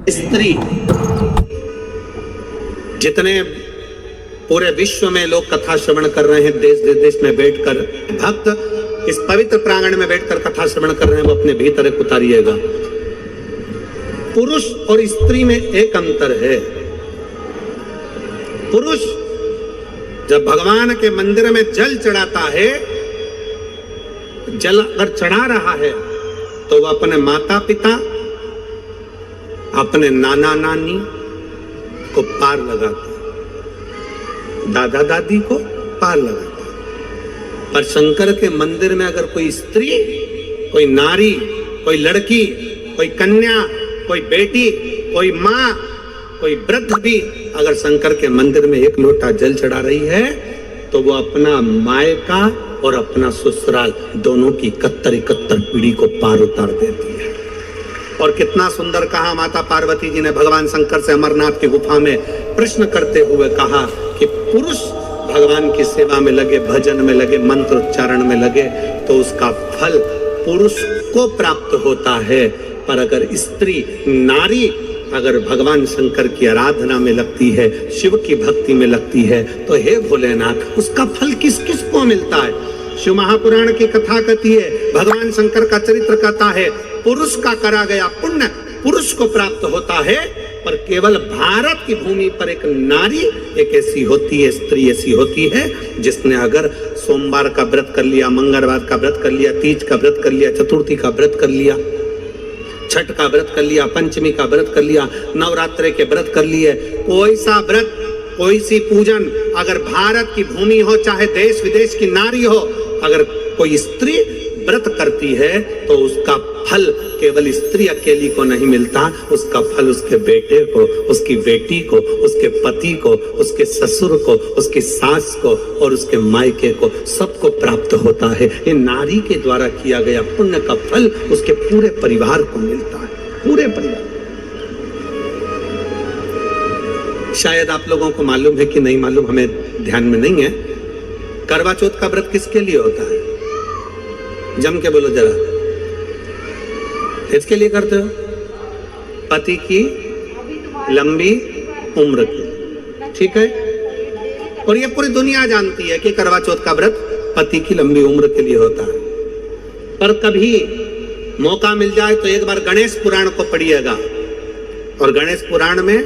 स्त्री, जितने पूरे विश्व में लोग कथा श्रवण कर रहे हैं, देश देश में बैठकर भक्त इस पवित्र प्रांगण में बैठकर कथा श्रवण कर रहे हैं, वो अपने भीतर एक उतारिएगा। पुरुष और स्त्री में एक अंतर है। पुरुष जब भगवान के मंदिर में जल चढ़ाता है, जल अगर चढ़ा रहा है तो वह अपने माता पिता, अपने नाना नानी को पार लगाता है, दादा दादी को पार लगाता है। पर शंकर के मंदिर में अगर कोई स्त्री, कोई नारी, कोई लड़की, कोई कन्या, कोई बेटी, कोई माँ, कोई वृद्ध भी अगर शंकर के मंदिर में एक लोटा जल चढ़ा रही है तो वो अपना मायका और अपना ससुराल दोनों की 71 पीढ़ी को पार उतार देती है। और कितना सुंदर कहा माता पार्वती जी ने भगवान शंकर से अमरनाथ की गुफा में प्रश्न करते हुए कहा कि पुरुष भगवान की सेवा में लगे, भजन में लगे, मंत्र उच्चारण में लगे तो उसका फल पुरुष को प्राप्त होता है। पर अगर स्त्री, नारी अगर भगवान शंकर की आराधना में लगती है, शिव की भक्ति में लगती है तो हे भोलेनाथ, उसका फल किस किस को मिलता है? शिव महापुराण की कथा कहती है, भगवान शंकर का चरित्र कहता है, पुरुष का करा गया पुण्य पुरुष को प्राप्त होता है। पर केवल भारत की भूमि पर एक नारी एक ऐसी होती है, स्त्री ऐसी होती है जिसने अगर सोमवार का व्रत कर लिया, मंगलवार का व्रत कर लिया, तीज का व्रत कर लिया, चतुर्थी का व्रत कर लिया, छठ का व्रत कर लिया, पंचमी का व्रत कर लिया, नवरात्रि के व्रत कर लिए, कोई सा व्रत, कोई सी पूजन अगर भारत की भूमि हो, चाहे देश विदेश की नारी हो, अगर कोई स्त्री व्रत करती है तो उसका फल केवल स्त्री अकेली को नहीं मिलता, उसका फल उसके बेटे को, उसकी बेटी को, उसके पति को, उसके ससुर को, उसकी सास को और उसके मायके को, सबको प्राप्त होता है। ये नारी के द्वारा किया गया पुण्य का फल उसके पूरे परिवार को मिलता है, पूरे परिवार। शायद आप लोगों को मालूम है कि नहीं मालूम, हमें ध्यान में नहीं है, करवा चौथ का व्रत किसके लिए होता है? जम के बोलो जरा, किसके लिए करते हो? पति की लंबी उम्र की, ठीक है। और ये पूरी दुनिया जानती है कि करवा चौथ का व्रत पति की लंबी उम्र के लिए होता है। पर कभी मौका मिल जाए तो एक बार गणेश पुराण को पढ़िएगा, और गणेश पुराण में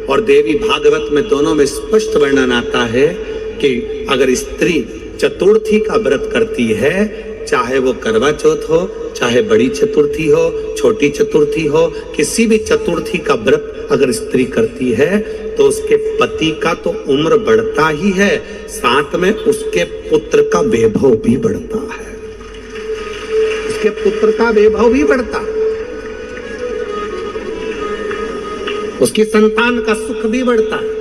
और देवी भागवत में दोनों में स्पष्ट वर्णन आता है कि अगर स्त्री चतुर्थी का व्रत करती है, चाहे वो करवा चौथ हो, चाहे बड़ी चतुर्थी हो, छोटी चतुर्थी हो, किसी भी चतुर्थी का व्रत अगर स्त्री करती है तो उसके पति का तो उम्र बढ़ता ही है, साथ में उसके पुत्र का वैभव भी बढ़ता है, उसके पुत्र का वैभव भी बढ़ता है, उसकी संतान का सुख भी बढ़ता है।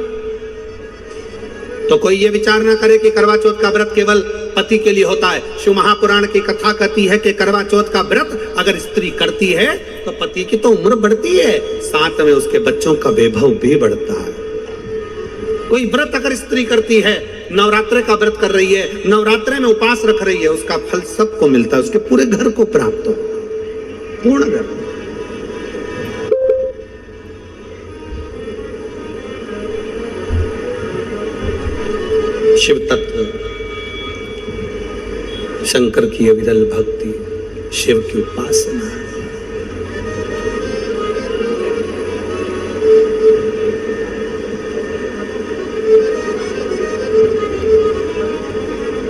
तो कोई ये विचार ना करे कि करवा चौथ का व्रत केवल पति के लिए होता है। शिव महापुराण की कथा कहती है कि करवा चौथ का व्रत अगर स्त्री करती है तो पति की तो उम्र बढ़ती है, साथ में उसके बच्चों का वैभव भी बढ़ता है। कोई व्रत अगर स्त्री करती है, नवरात्रि का व्रत कर रही है, नवरात्रि में उपवास रख रही है, उसका फल सबको मिलता है, उसके पूरे घर को प्राप्त होता है, पूर्ण घर। शिव तत्व, शंकर की अविरल भक्ति, शिव की उपासना,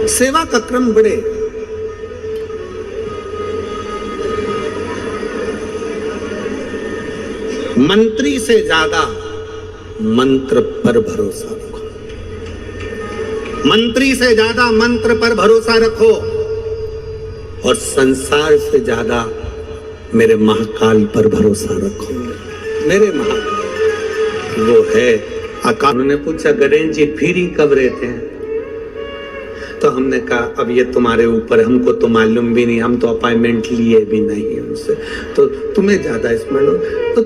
सेवा का क्रम बढ़े। मंत्री से ज्यादा मंत्र पर भरोसा रखो, मंत्री से ज्यादा मंत्र पर भरोसा रखो, और संसार से ज्यादा मेरे महाकाल पर भरोसा रखो। मेरे महाकाल वो है आकाश। उन्होंने पूछा, गणेश जी फ्री कब रहते हैं? तो हमने कहा अब ये तुम्हारे ऊपर, हमको तो मालूम भी नहीं, हम तो अपॉइंटमेंट लिए भी नहीं उनसे, तो तुम्हें ज्यादा स्मरण हो। तो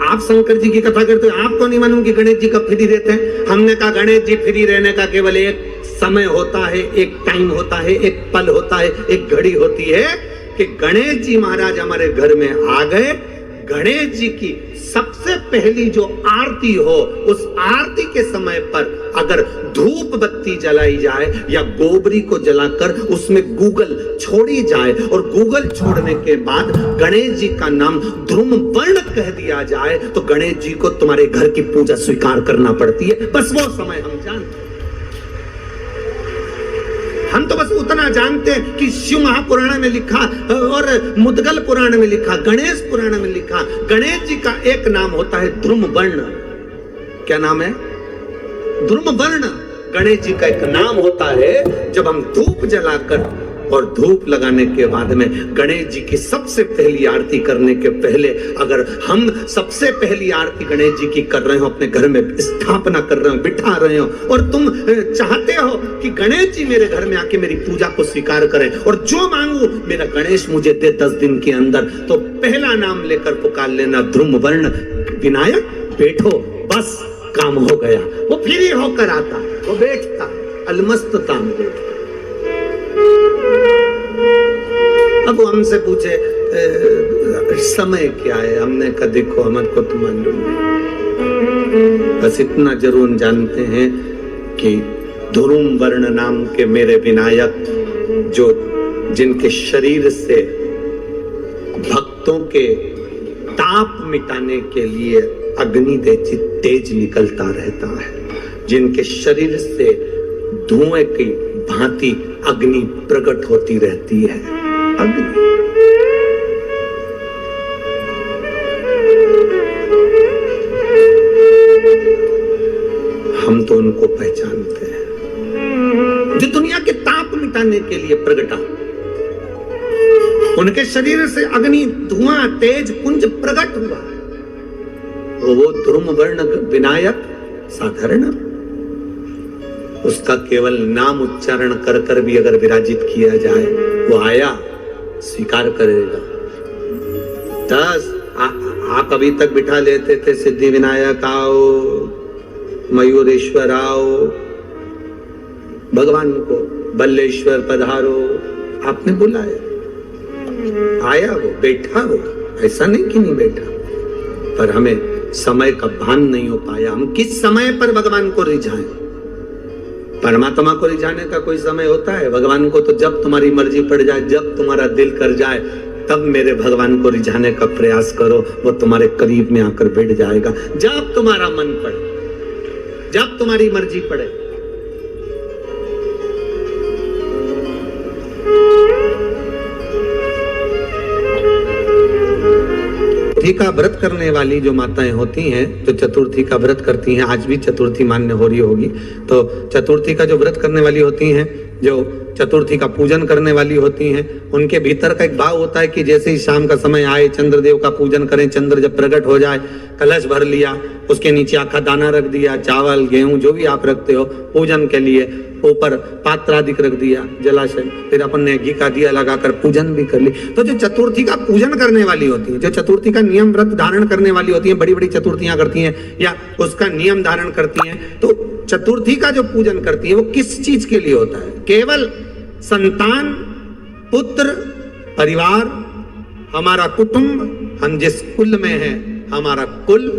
आप शंकर जी की कथा करते हो, आपको नहीं मालूम कि गणेश जी कब फ्री रहते हैं? हमने कहा गणेश जी फ्री रहने का केवल एक समय होता है, एक टाइम होता है, एक पल होता है, एक घड़ी होती है कि गणेश जी महाराज हमारे घर में आ गए, गणेश जी की सबसे पहली जो आरती हो, उस आरती के समय पर अगर धूप बत्ती जलाई जाए या गोबरी को जलाकर उसमें गूगल छोड़ी जाए और गूगल छोड़ने के बाद गणेश जी का नाम ध्रुम वर्ण कह दिया जाए तो गणेश जी को तुम्हारे घर की पूजा स्वीकार करना पड़ती है। बस वो समय हम जानते हैं। हम तो बस उतना जानते हैं कि शिव महापुराण में लिखा और मुद्गल पुराण में लिखा, गणेश पुराण में लिखा, गणेश जी का एक नाम होता है ध्रुम वर्ण। क्या नाम है? ध्रुम वर्ण गणेश जी का एक नाम होता है। जब हम धूप जलाकर और धूप लगाने के बाद में गणेश जी की सबसे पहली आरती करने के पहले अगर हम सबसे पहली आरती गणेश जी की कर रहे हो, अपने घर में स्थापना कर रहे हो, बिठा रहे हो और तुम चाहते हो कि गणेश जी मेरे घर में आके मेरी पूजा को स्वीकार करें और जो मांगू मेरा गणेश मुझे दे 10 दिन के अंदर, तो पहला नाम लेकर पुकार लेना ध्रुम वर्ण विनायक, बैठो, बस काम हो गया। वो फ्री होकर आता, वो बैठता, अलमस्तता में बैठता। अब वो हमसे पूछे समय क्या है, हमने कहा देखो हमारे को तो मालूम नहीं, बस इतना जरूर जानते हैं कि ध्रुम वर्ण नाम के मेरे विनायक, जो जिनके शरीर से भक्तों के ताप मिटाने के लिए अग्नि तेज निकलता रहता है, जिनके शरीर से धुएं की भांति अग्नि प्रकट होती रहती है। अग्नि हम तो उनको पहचानते हैं जो दुनिया के ताप मिटाने के लिए प्रकटा। उनके शरीर से अग्नि धुआं तेज पुंज प्रकट हुआ। वो ध्रुम वर्ण विनायक साधारण, उसका केवल नाम उच्चारण कर कर भी अगर विराजित किया जाए, वो आया स्वीकार करेगा। 10 आप अभी तक बिठा लेते थे सिद्धि विनायक आओ, मयूरेश्वर आओ, भगवान को बल्लेश्वर पधारो, आपने बुलाया, आया वो, बैठा वो, ऐसा नहीं कि नहीं बैठा, पर हमें समय का भान नहीं हो पाया। हम किस समय पर भगवान को रिझाएं? परमात्मा को रिझाने का कोई समय होता है? भगवान को तो जब तुम्हारी मर्जी पड़ जाए, जब तुम्हारा दिल कर जाए, तब मेरे भगवान को रिझाने का प्रयास करो, वो तुम्हारे करीब में आकर बैठ जाएगा। जब तुम्हारा मन पड़े, जब तुम्हारी मर्जी पड़े। चतुर्थी का व्रत करने वाली जो माताएं होती हैं, जो चतुर्थी का व्रत करती हैं, आज भी चतुर्थी मान्य हो रही होगी, तो चतुर्थी का जो व्रत करने वाली होती हैं, जो चतुर्थी का पूजन करने वाली होती हैं, उनके भीतर का एक भाव होता है कि जैसे ही शाम का समय आए चंद्रदेव का पूजन करें। चंद्र जब प्रकट हो जाए, कलश भर लिया, उसके नीचे आखा दाना रख दिया, चावल गेहूं जो भी आप रखते हो पूजन के लिए, ऊपर पात्र आदि रख दिया, जलाशय, फिर अपन ने घी का दिया लगाकर पूजन भी कर ली। तो जो चतुर्थी का पूजन करने वाली होती है, जो चतुर्थी का नियम व्रत धारण करने वाली होती है, बड़ी बड़ी चतुर्थियां करती हैं या उसका नियम धारण करती हैं, तो चतुर्थी का जो पूजन करती है वो किस चीज के लिए होता है? केवल संतान, पुत्र, परिवार, हमारा कुटुंब, हम जिस कुल में है, हमारा कुल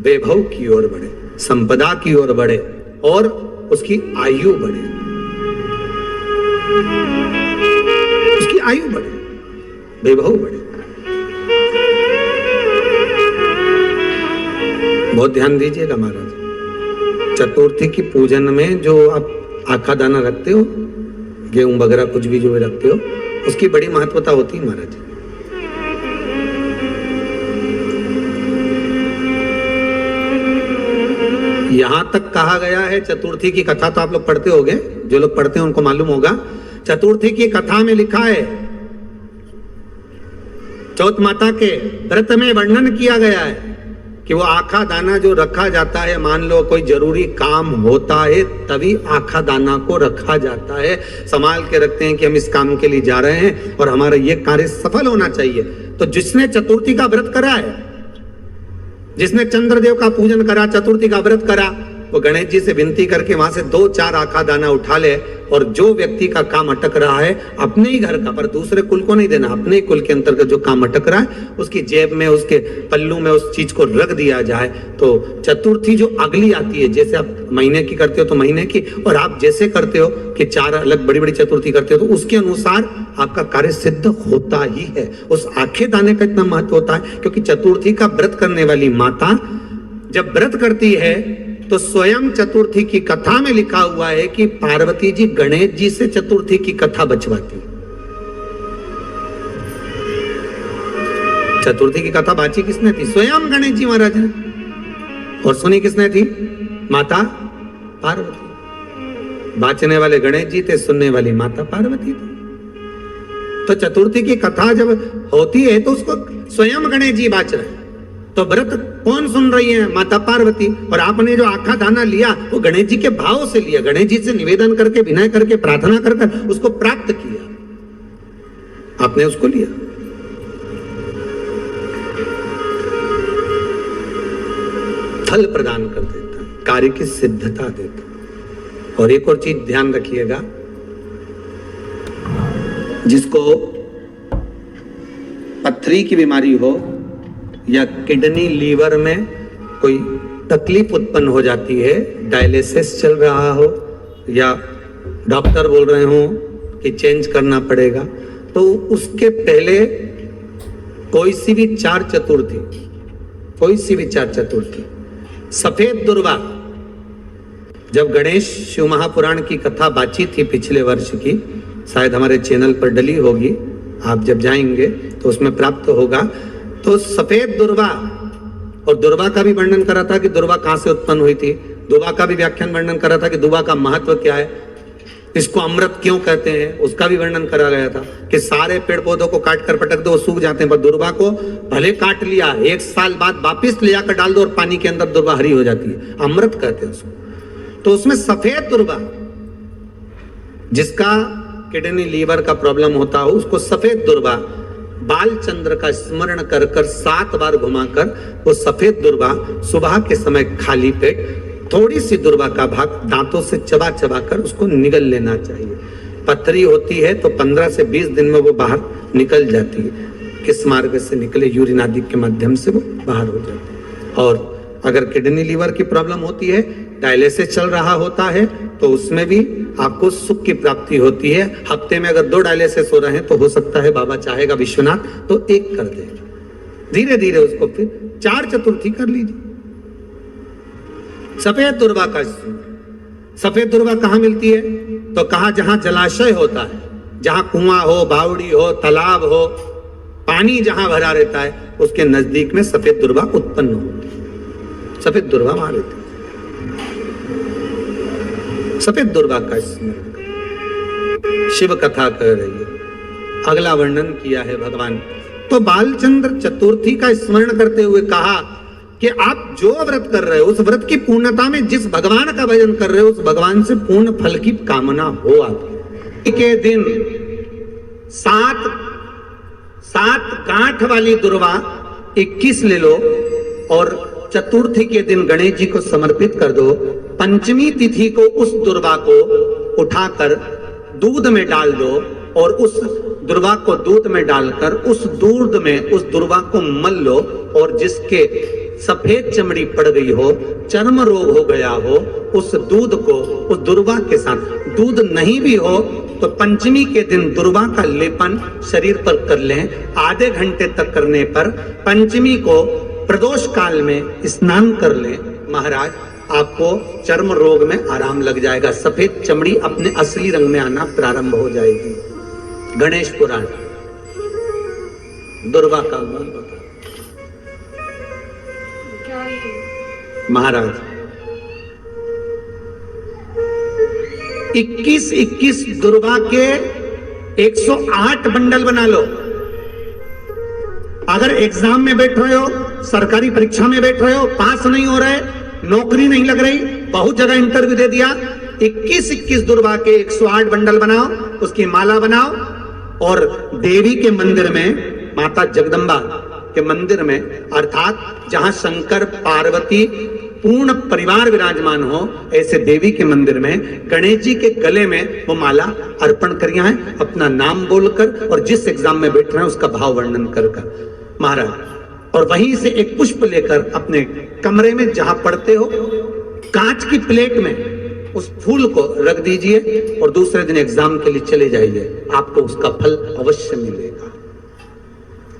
वैभव की ओर बढ़े, संपदा की ओर बढ़े और उसकी आयु बढ़े, उसकी आयु बढ़े, वैभव बढ़े। बहुत ध्यान दीजिएगा महाराज, चतुर्थी की पूजन में जो आप आखा दाना रखते हो, गेहूं वगैरह कुछ भी जो भी रखते हो, उसकी बड़ी महत्वता होती है महाराज। यहां तक कहा गया है, चतुर्थी की कथा तो आप लोग पढ़ते होंगे, जो लोग पढ़ते हैं उनको मालूम होगा। चतुर्थी की कथा में लिखा है, चौथ माता के व्रत में वर्णन किया गया है कि वो आखा दाना जो रखा जाता है, मान लो कोई जरूरी काम होता है तभी आखा दाना को रखा जाता है, संभाल के रखते हैं कि हम इस काम के लिए जा रहे हैं और हमारा ये कार्य सफल होना चाहिए। तो जिसने चतुर्थी का व्रत करा है, जिसने चंद्रदेव का पूजन करा, चतुर्थी का व्रत करा, वो गणेश जी से विनती करके वहां से 2-4 आखा दाना उठा ले, और जो व्यक्ति का काम अटक रहा है अपने ही घर का, पर दूसरे कुल को नहीं देना, अपने ही कुल के अंतर्गत जो काम अटक रहा है उसकी जेब में, उसके पल्लू में उस चीज को रख दिया जाए। तो चतुर्थी जो अगली आती है, जैसे आप महीने की करते हो तो महीने की, और आप जैसे करते हो कि 4 अलग बड़ी बड़ी चतुर्थी करते हो तो उसके अनुसार आपका कार्य सिद्ध होता ही है। उस आखे दाने का इतना महत्व होता है क्योंकि चतुर्थी का व्रत करने वाली माता जब व्रत करती है तो स्वयं चतुर्थी की कथा में लिखा हुआ है कि पार्वती जी गणेश जी से चतुर्थी की कथा बचवाती। चतुर्थी की कथा बाची किसने थी? स्वयं गणेश जी महाराज ने। और सुनी किसने थी? माता पार्वती। बाचने वाले गणेश जी थे, सुनने वाली माता पार्वती थी। तो चतुर्थी की कथा जब होती है तो उसको स्वयं गणेश जी बाच रहे हैं। तो व्रत कौन सुन रही है? माता पार्वती। और आपने जो आखा दाना लिया वो गणेश जी के भाव से लिया, गणेश जी से निवेदन करके, विनय करके, प्रार्थना कर उसको प्राप्त किया, आपने उसको लिया। फल प्रदान कर देता है, कार्य की सिद्धता देता है। और एक और चीज ध्यान रखिएगा, जिसको पथरी की बीमारी हो या किडनी लीवर में कोई तकलीफ उत्पन्न हो जाती है, डायलिसिस चल रहा हो या डॉक्टर बोल रहे हो कि चेंज करना पड़ेगा, तो उसके पहले कोई सी भी 4 चतुर्थी सफेद दुर्वा, जब गणेश शिव महापुराण की कथा बातचीत थी पिछले वर्ष की, शायद हमारे चैनल पर डली होगी, आप जब जाएंगे तो उसमें प्राप्त होगा। तो सफेद दुर्वा, और दुर्वा का भी वर्णन करा था कि दुर्वा कहां से उत्पन्न हुई थी, दुर्वा का भी व्याख्यान वर्णन करा था कि दुर्वा का महत्व क्या है, इसको अमृत क्यों कहते हैं, उसका भी वर्णन करा गया था कि सारे पेड़ पौधों को काट कर पटक दो वो सूख जाते हैं, पर दुर्वा को भले काट लिया 1 साल बाद वापिस ले जाकर डाल दो और पानी के अंदर दुर्वा हरी हो जाती है, अमृत कहते हैं उसको। तो उसमें सफेद दुर्वा, जिसका किडनी लीवर का प्रॉब्लम होता हो, उसको सफेद दुर्वा बालचंद्र का स्मरण कर 7 बार घुमाकर वो सफेद दुर्वा सुबह के समय खाली पेट थोड़ी सी दुर्वा का भाग दांतों से चबा चबा कर उसको निगल लेना चाहिए। पथरी होती है तो 15 से 20 दिन में वो बाहर निकल जाती है, किस मार्ग से निकले, यूरिन आदि के माध्यम से वो बाहर हो जाती है। और अगर किडनी लीवर की प्रॉब्लम होती है, डायलिसिस चल रहा होता है, तो उसमें भी आपको सुख की प्राप्ति होती है। हफ्ते में अगर 2 डायलिसिस हो रहे हैं तो हो सकता है बाबा चाहेगा विश्वनाथ तो 1 कर देगा, धीरे धीरे उसको फिर 4 चतुर्थी कर लीजिए। सफेद दुर्वा का, सफेद दुर्वा कहां मिलती है? तो कहा जहां जलाशय होता है, जहां कुआं हो, बावड़ी हो, तालाब हो, पानी जहां भरा रहता है, उसके नजदीक में सफेद दुर्वा उत्पन्न होती है। सफेद दुर्वा वहां रहती है। सफेद दुर्वा का स्मरण शिव कथा कह रही है, अगला वर्णन किया है भगवान। तो बालचंद्र चतुर्थी का स्मरण करते हुए कहा कि आप जो व्रत कर रहे हो उस व्रत की पूर्णता में जिस भगवान का भजन कर रहे हो उस भगवान से पूर्ण फल की कामना हो आपकी। के दिन 7 गांठ वाली दुर्वा 21 ले लो और चतुर्थी के दिन गणेश जी को समर्पित कर दो। पंचमी तिथि को उस दुर्वा को उठाकर दूध में डाल दो और उस दुर्वा को दूध में डालकर उस दूध में उस दुर्वा को मल लो, और जिसके सफेद चमड़ी पड़ गई हो, चर्म रोग हो गया हो, उस दूध को उस दुर्वा के साथ, दूध नहीं भी हो तो पंचमी के दिन दुर्वा का लेपन शरीर पर कर लें। आधे घंटे तक करने पर पंचमी को प्रदोष काल में स्नान कर लें। महाराज आपको चर्म रोग में आराम लग जाएगा, सफेद चमड़ी अपने असली रंग में आना प्रारंभ हो जाएगी। गणेश पुराण दुर्वा का बता महाराज 21 दुर्वा के 108 बंडल बना लो। अगर एग्जाम में बैठ रहे हो, सरकारी परीक्षा में बैठ रहे हो, पास नहीं हो रहे, नौकरी नहीं लग रही, बहुत जगह इंटरव्यू दे दिया, 21 दुर्वा के 108 बंडल बनाओ, उसकी माला बनाओ और देवी के मंदिर में, माता जगदम्बा के मंदिर में, अर्थात जहां शंकर पार्वती पूर्ण परिवार विराजमान हो, ऐसे देवी के मंदिर में गणेश जी के गले में वो माला अर्पण करिया है, अपना नाम बोलकर और जिस एग्जाम में बैठ रहे हैं उसका भाव वर्णन कर महाराज, और वहीं से एक पुष्प लेकर अपने कमरे में जहां पढ़ते हो कांच की प्लेट में उस फूल को रख दीजिए और दूसरे दिन एग्जाम के लिए चले जाइए, आपको उसका फल अवश्य मिलेगा,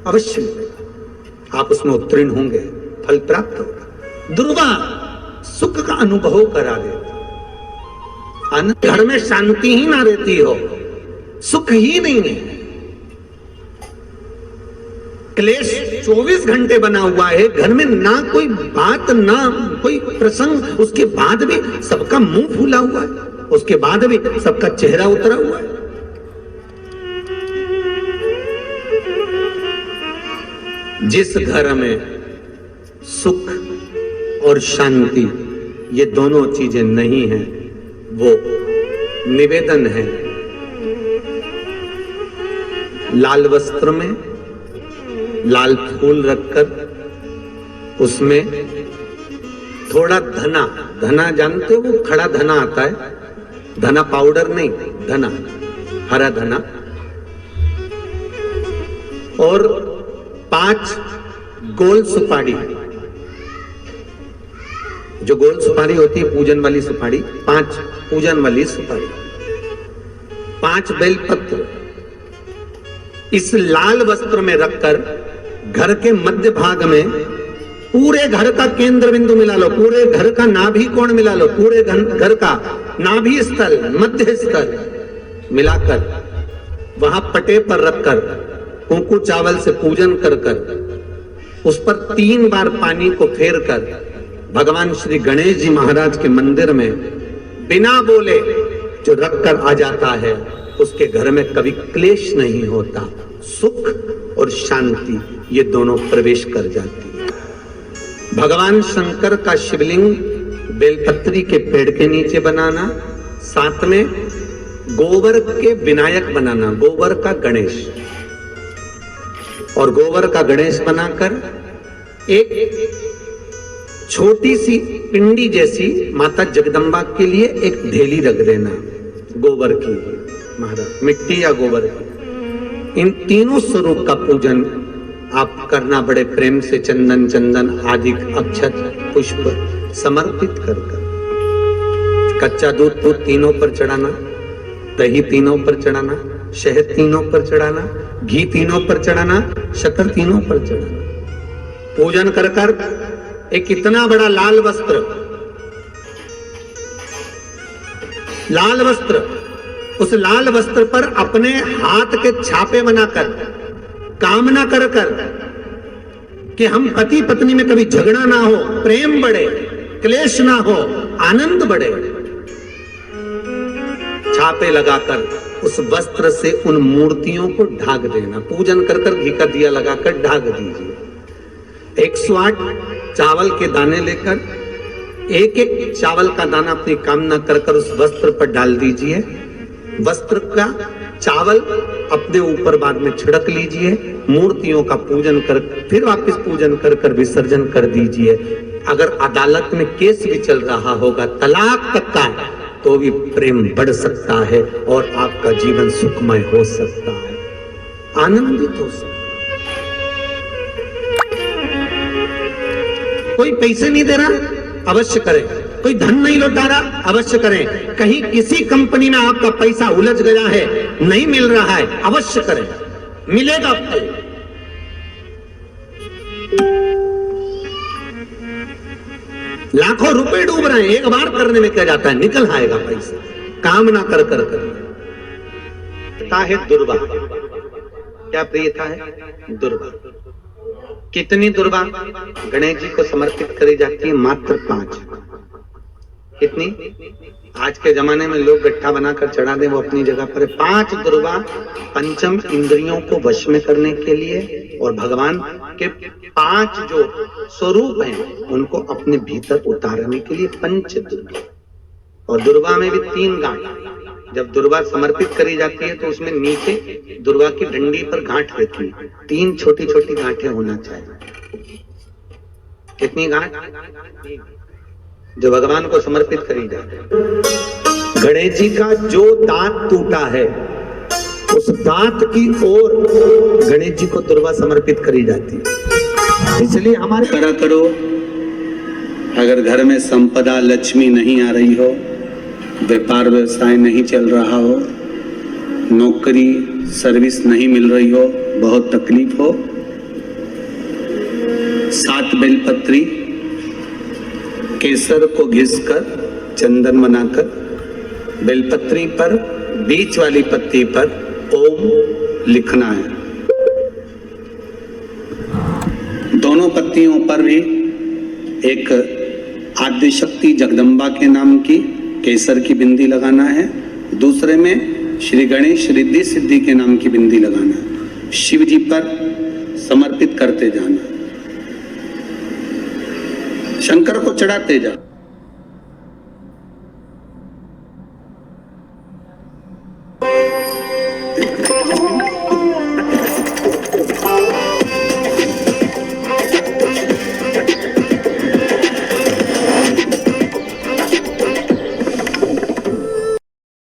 अवश्य मिलेगा, आप उसमें उत्तीर्ण होंगे, फल प्राप्त होगा। दुर्वा सुख का अनुभव करा देता, घर में शांति ही ना रहती हो, सुख ही नहीं है, क्लेश 24 घंटे बना हुआ है, घर में ना कोई बात ना कोई प्रसंग, उसके बाद भी सबका मुंह फूला हुआ है, उसके बाद भी सबका चेहरा उतरा हुआ है। जिस घर में सुख और शांति ये दोनों चीजें नहीं हैं, वो निवेदन है लाल वस्त्र में लाल फूल रखकर उसमें थोड़ा धना, धना जानते हो वो खड़ा धना आता है, धना पाउडर नहीं, धना हरा धना, और 5 गोल सुपारी, जो गोल सुपारी होती है पूजन वाली सुपारी, 5 पूजन वाली सुपारी, 5 बेलपत्र इस लाल वस्त्र में रखकर घर के मध्य भाग में पूरे घर का केंद्र बिंदु मिला लो, पूरे घर का नाभि कोण मिला लो, पूरे घर का नाभि स्थल मध्य स्थल मिलाकर वहां पटे पर रखकर कुंकू चावल से पूजन कर कर उस पर 3 बार पानी को फेर कर भगवान श्री गणेश जी महाराज के मंदिर में बिना बोले जो रखकर आ जाता है, उसके घर में कभी क्लेश नहीं होता, सुख और शांति ये दोनों प्रवेश कर जाती है। भगवान शंकर का शिवलिंग बेलपत्री के पेड़ के नीचे बनाना, साथ में गोबर के विनायक बनाना, गोबर का गणेश, और गोबर का गणेश बनाकर एक छोटी सी पिंडी जैसी माता जगदम्बा के लिए एक ढेली रख देना गोबर की, महाराज मिट्टी या गोबर की। इन तीनों स्वरूप का पूजन आप करना बड़े प्रेम से, चंदन चंदन आदि अक्षत पुष्प समर्पित कर कर, कच्चा दूध तो तीनों पर चढ़ाना, दही तीनों पर चढ़ाना, शहद तीनों पर चढ़ाना, घी तीनों पर चढ़ाना, शक्कर तीनों पर चढ़ाना, पूजन कर कर एक इतना बड़ा लाल वस्त्र, लाल वस्त्र, उस लाल वस्त्र पर अपने हाथ के छापे बनाकर कामना कर कर कि हम पति पत्नी में कभी झगड़ा ना हो, प्रेम बढ़े, क्लेश ना हो, आनंद बढ़े, छापे लगाकर उस वस्त्र से उन मूर्तियों को ढाक देना, पूजन कर कर घी का दिया लगाकर ढाक दीजिए। 108 चावल के दाने लेकर एक एक चावल का दाना अपनी कामना कर कर उस वस्त्र पर डाल दीजिए, वस्त्र का चावल अपने ऊपर बाद में छिड़क लीजिए, मूर्तियों का पूजन कर फिर वापस पूजन कर कर विसर्जन कर दीजिए। अगर अदालत में केस भी चल रहा होगा तलाक तक का, तो भी प्रेम बढ़ सकता है और आपका जीवन सुखमय हो सकता है, आनंदित हो सकता है। कोई पैसे नहीं दे रहा, अवश्य करें, कोई धन नहीं लौटा रहा, अवश्य करें, कहीं किसी कंपनी में आपका पैसा उलझ गया है, नहीं मिल रहा है, अवश्य करें, मिलेगा आपको। लाखों रुपए डूब रहे हैं, एक बार करने में क्या जाता है, निकल आएगा पैसा, काम ना कर कर प्रियता है दुर्वा। क्या प्रियता है? दुर्वा। कितनी दुर्वा गणेश जी को समर्पित करी जाती है? मात्र 5। कितनी? आज के जमाने में लोग गट्ठा बनाकर चढ़ा दे, वो अपनी जगह पर 5 दुर्वा पंचम इंद्रियों को वश में करने के लिए और भगवान के 5 जो स्वरूप हैं उनको अपने भीतर उतारने के लिए पंच दुर्वा। और दुर्वा में भी 3 गांठ। जब दुर्वा समर्पित करी जाती है तो उसमें नीचे दुर्वा की डंडी पर गांठ रहती है, 3 छोटी छोटी गांठें होना चाहिए। कितनी गांठ? जो भगवान को समर्पित करी जाती है। गणेश जी का जो दांत टूटा है उस दांत की ओर गणेश जी को दुर्वा समर्पित करी जाती है। इसलिए हमारे करा करो। अगर घर में संपदा लक्ष्मी नहीं आ रही हो, व्यापार व्यवसाय नहीं चल रहा हो, नौकरी सर्विस नहीं मिल रही हो, बहुत तकलीफ हो, 7 बेलपत्री केसर को घिसकर चंदन बनाकर बेलपत्री पर बीच वाली पत्ती पर ओम लिखना है। दोनों पत्तियों पर भी एक आद्य शक्ति जगदम्बा के नाम की केसर की बिंदी लगाना है, दूसरे में श्री गणेश रिद्धि सिद्धि के नाम की बिंदी लगाना है। शिव जी पर समर्पित करते जाना, शंकर को चढ़ाते जाना।